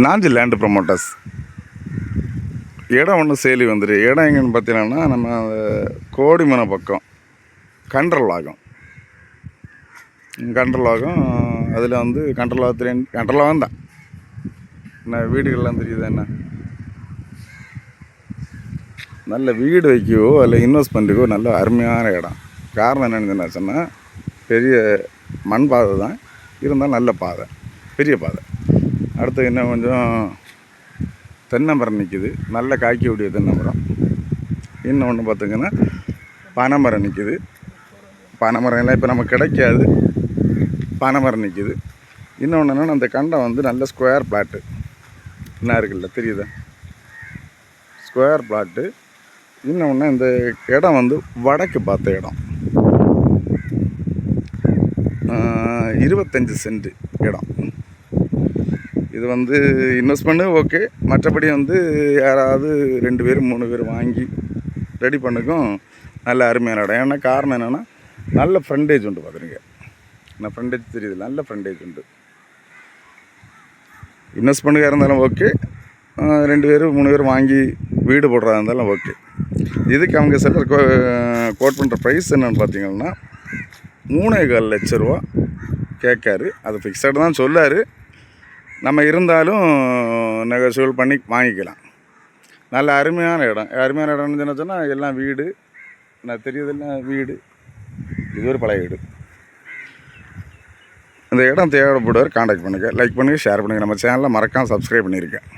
Nanji land promoters. இடம் ஒன்று saline வந்துடு. இடம் எங்கன்னு பார்த்தீங்கன்னா நம்ம கோடிமனை பக்கம் கண்டர்லாகம். கண்டர்லாகம் அதில் வந்து கண்டர்லாகம் தான். என்ன வீடுகள்லாம் தெரியுது. என்ன நல்ல வீடு வைக்கவோ இல்லை இன்வெஸ்ட்மெண்ட்டுக்கோ நல்ல அருமையான இடம். காரணம் என்னென்னு சொன்னால் பெரிய மண் பாதை தான் இருந்தாலும் நல்ல பாதை, பெரிய பாதை. அடுத்து இன்னும் கொஞ்சம் தென்னை மரம் நிற்கிது, நல்ல காய்க்கக்கூடிய தென்னை மரம். இன்னொன்று பார்த்திங்கன்னா பனை மரம் நிற்கிது. பனை மரம் எல்லாம் இப்போ நமக்கு கிடைக்காது, பனை மரம் நிற்கிது. இன்னொன்று என்னென்னா அந்த கண்டம் வந்து நல்ல ஸ்கொயர் பிளாட்டு என்ன இருக்குல்ல தெரியுதா, ஸ்கொயர் பிளாட்டு. இன்னொன்று இந்த இடம் வந்து வடக்கு பார்த்த இடம், 25 சென்ட் இடம். இது வந்து இன்வெஸ்ட்மெண்ட்டு ஓகே. மற்றபடி வந்து யாராவது 2 பேர் 3 பேர் வாங்கி ரெடி பண்ணுக்கும் நல்ல அருமையான இடம். ஏன்னா காரணம் என்னென்னா நல்ல ஃப்ரண்டேஜ் உண்டு. பார்த்துருங்க, நான் ஃப்ரண்டேஜ் தெரியுது, நல்ல ஃப்ரண்டேஜ் உண்டு. இன்வெஸ்ட்மெண்ட்டுக்காக இருந்தாலும் ஓகே, 2 பேர் 3 பேர் வாங்கி வீடு போடுறதா இருந்தாலும் ஓகே. இதுக்கு அவங்க செல்லர் கோட் பண்ணுற ப்ரைஸ் என்னென்னு பார்த்தீங்கன்னா 3,4 லட்ச ரூபா கேட்காரு. அது ஃபிக்ஸடு தான் சொல்லார். நம்ம இருந்தாலும் நெகோசியபிள் பண்ணி வாங்கிக்கலாம். நல்ல அருமையான இடம். அருமையான இடம்னு சொன்னால் எல்லாம் வீடு, நான் தெரியுதெல்லாம் வீடு. இது ஒரு பழைய வீடு. இந்த இடம் தேவைப்படுவார், காண்டாக்ட் பண்ணுங்கள், லைக் பண்ணுங்கள், ஷேர் பண்ணுங்கள். நம்ம சேனலில் மறக்காமல் சப்ஸ்கிரைப் பண்ணியிருக்கேன்.